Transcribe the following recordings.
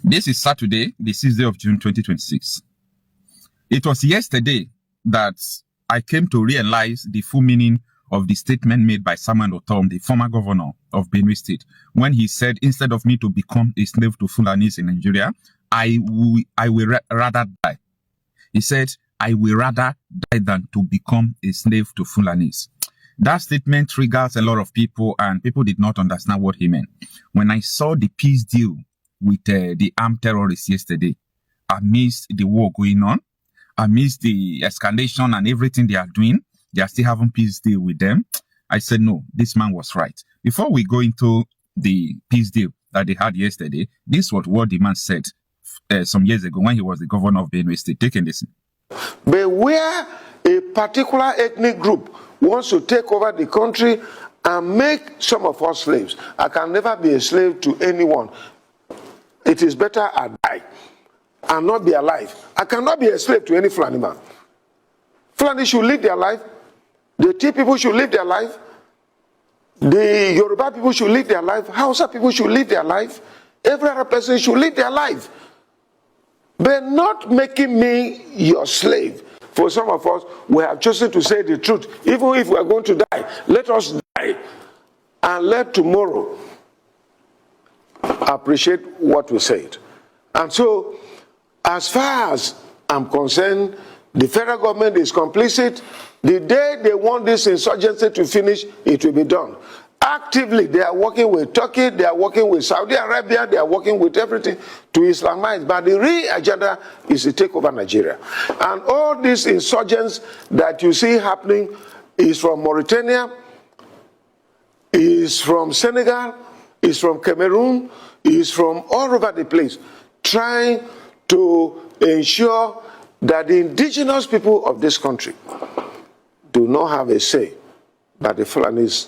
This is Saturday, the 6th day of June 2026. It was yesterday that I came to realize the full meaning of the statement made by Samuel Otom, the former governor of Benue State, when he said, instead of me to become a slave to Fulanis in Nigeria, I will rather die. He said, I will rather die than to become a slave to Fulanis. That statement triggers a lot of people, and people did not understand what he meant. When I saw the peace deal with the armed terrorists yesterday, amidst the war going on, amidst the escalation and everything they are doing, they are still having peace deal with them. I said, no, this man was right. Before we go into the peace deal that they had yesterday, this was what the man said some years ago when he was the governor of Benue State. Take a listen. But where a particular ethnic group wants to take over the country and make some of us slaves, I can never be a slave to anyone. It is better I die and not be alive. I cannot be a slave to any Fulani man. Fulani should live their life. The Tea people should live their life. The Yoruba people should live their life. Hausa people should live their life. Every other person should live their life. But not making me your slave. For some of us, we have chosen to say the truth. Even if we are going to die, let us die. And let tomorrow appreciate what we said. And so, as far as I'm concerned, the federal government is complicit. The day they want this insurgency to finish, it will be done. Actively, they are working with Turkey, they are working with Saudi Arabia, they are working with everything to Islamize. But the real agenda is to take over Nigeria. And all these insurgents that you see happening is from Mauritania, is from Senegal, is from Cameroon, is from all over the place, trying to ensure that the indigenous people of this country do not have a say, that the Fulanis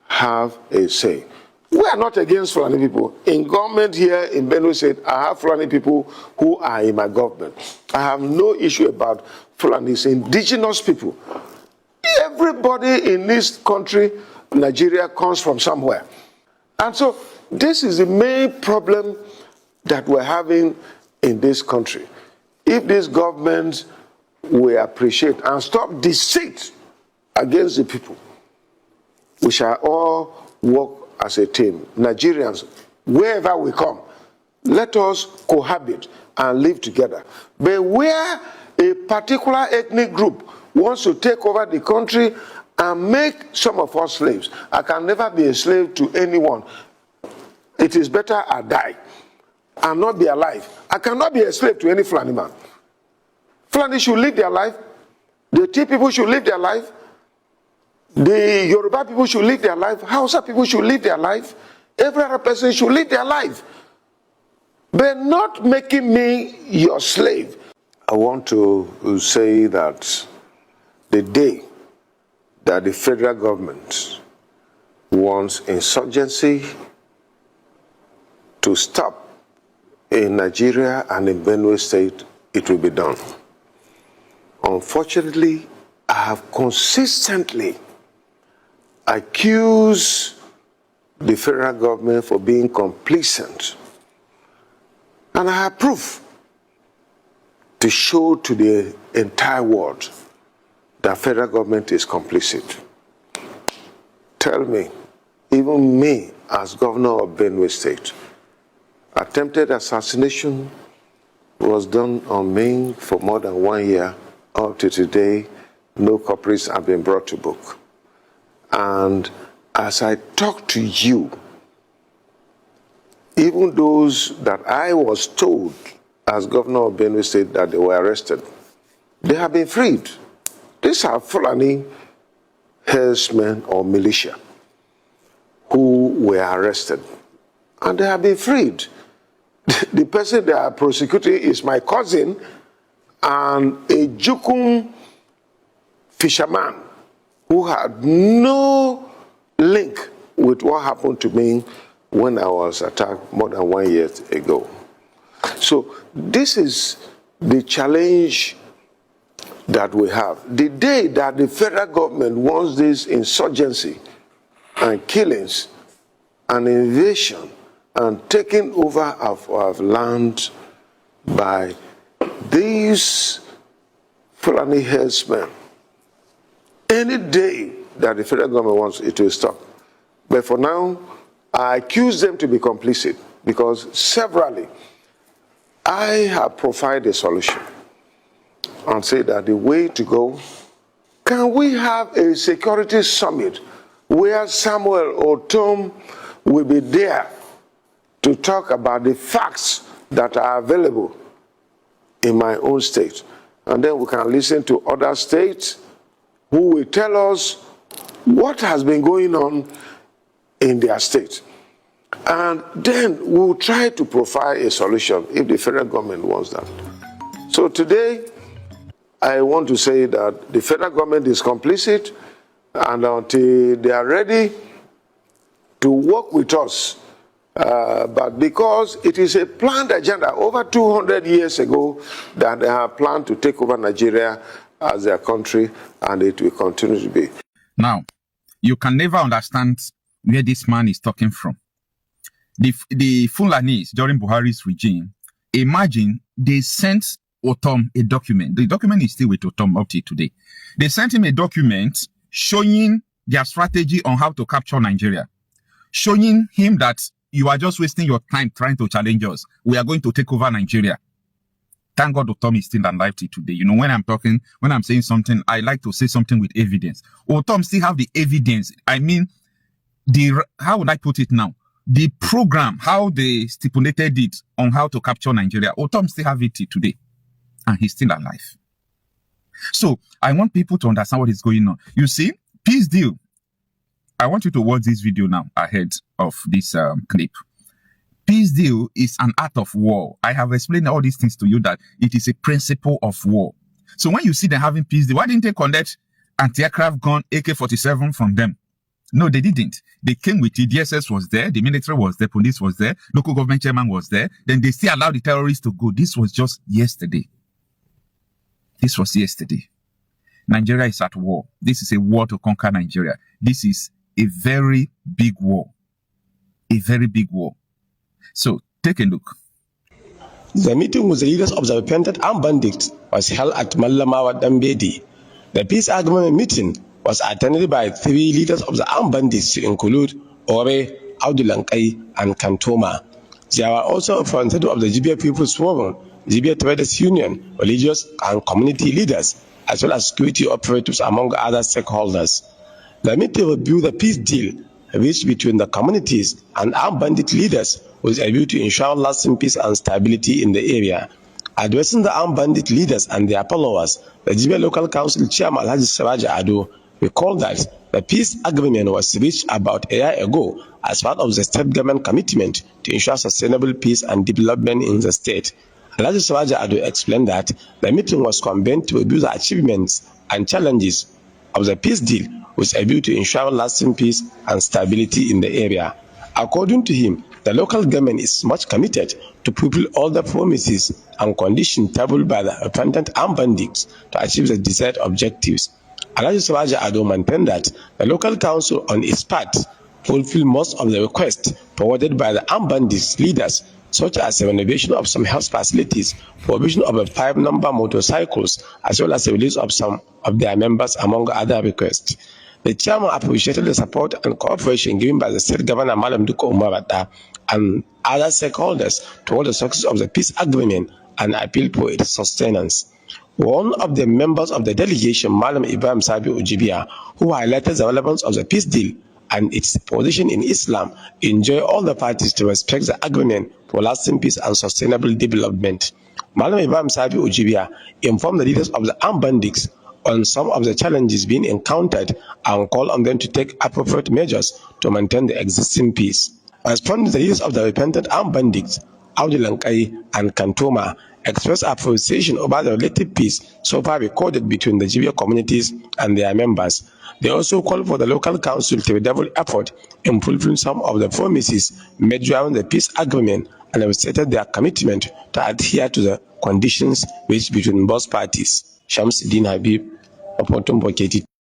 have a say. We are not against Fulani people. In government here in Benue State, I have Fulani people who are in my government. I have no issue about Fulanis, indigenous people. Everybody in this country, Nigeria, comes from somewhere. And so this is the main problem that we're having in this country. If this government will appreciate and stop deceit against the people, we shall all work as a team. Nigerians, wherever we come, let us cohabit and live together. But where a particular ethnic group wants to take over the country and make some of us slaves, I can never be a slave to anyone. It is better I die and not be alive. I cannot be a slave to any Fulani man. Fulani should live their life. The Tea people should live their life. The Yoruba people should live their life. Hausa people should live their life. Every other person should live their life. But not making me your slave. I want to say that the day that the federal government wants insurgency to stop in Nigeria and in Benue State, it will be done. Unfortunately, I have consistently accused the federal government for being complacent. And I have proof to show to the entire world that federal government is complicit. Tell me, even me as governor of Benue State, attempted assassination was done on me for more than 1 year. Up to today, no culprits have been brought to book. And as I talk to you, even those that I was told as governor of Benue State that they were arrested, they have been freed. These are Fulani herdsmen or militia who were arrested, and they have been freed. The person they are prosecuting is my cousin and a Jukun fisherman who had no link with what happened to me when I was attacked more than 1 year ago. So this is the challenge that we have. The day that the federal government wants this insurgency and killings and invasion and taking over of land by these Fulani herdsmen. Any day that the federal government wants, it will stop. But for now, I accuse them to be complicit because severally I have provided a solution and say that the way to go, can we have a security summit where Samuel Otom will be there to talk about the facts that are available in my own state? And then we can listen to other states who will tell us what has been going on in their state. And then we'll try to provide a solution if the federal government wants that. So today, I want to say that the federal government is complicit, and until they are ready to work with us, but because it is a planned agenda over 200 years ago that they have planned to take over Nigeria as their country, and it will continue to be. Now, you can never understand where this man is talking from. The Fulanis during Buhari's regime, imagine they sent Otom a document. The document is still with Otom up to today. They sent him a document showing their strategy on how to capture Nigeria, showing him that you are just wasting your time trying to challenge us. We are going to take over Nigeria. Thank God Otom is still alive till today. You know, when I'm saying something, I like to say something with evidence. Otom still have the evidence. I mean, how would I put it now? The program, how they stipulated it on how to capture Nigeria, Otom still have it till today. And he's still alive. So, I want people to understand what is going on. You see, peace deal. I want you to watch this video now ahead of this clip. Peace deal is an art of war. I have explained all these things to you that it is a principle of war. So when you see them having peace deal, why didn't they collect anti-aircraft gun AK-47 from them? No, they didn't. They came with it. DSS was there. The military was there. Police was there. Local government chairman was there. Then they still allowed the terrorists to go. This was just yesterday. This was yesterday. Nigeria is at war. This is a war to conquer Nigeria. This is a very big war. A very big war. So, take a look. The meeting with the leaders of the repentant armed bandits was held at Mallamawa Dambedi. The peace agreement meeting was attended by 3 leaders of the armed bandits to include Ore, Audulankai, and Kantoma. There were also representatives of the Jibia People's Forum, Jibia Traders Union, religious and community leaders, as well as security operatives among other stakeholders. The meeting reviewed the peace deal reached between the communities and armed bandit leaders with a view to ensure lasting peace and stability in the area. Addressing the armed bandit leaders and their followers, the Jibia Local Council Chairman Alhaji Siraja Ado recalled that the peace agreement was reached about a year ago as part of the state government commitment to ensure sustainable peace and development in the state. Alhaji Siraja Ado explained that the meeting was convened to review the achievements and challenges of the peace deal with a view to ensure lasting peace and stability in the area. According to him, the local government is much committed to fulfill all the promises and conditions tabled by the repentant armed bandits to achieve the desired objectives. Alhaji Siraja Ado maintained that the local council on its part fulfilled most of the requests forwarded by the armed bandits leaders, such as the renovation of some health facilities, provision of 5-number motorcycles, as well as the release of some of their members, among other requests. The chairman appreciated the support and cooperation given by the state governor, Madam Duko Umarata, and other stakeholders toward the success of the peace agreement and appealed for its sustenance. One of the members of the delegation, Madam Ibrahim Sabi Ujibia, who highlighted the relevance of the peace deal and its position in Islam, enjoined all the parties to respect the agreement for lasting peace and sustainable development. Madam Ibrahim Sabi Ujibia informed the leaders of the armed bandits on some of the challenges being encountered and called on them to take appropriate measures to maintain the existing peace. Responding to the leaders of the repentant armed bandits, Audulankai and Kantoma expressed appreciation over the relative peace so far recorded between the Jibia communities and their members. They also called for the local council to redouble effort in fulfilling some of the promises made during the peace agreement and have stated their commitment to adhere to the conditions reached between both parties. Shamsuddin Habib, Opotumbo Keti.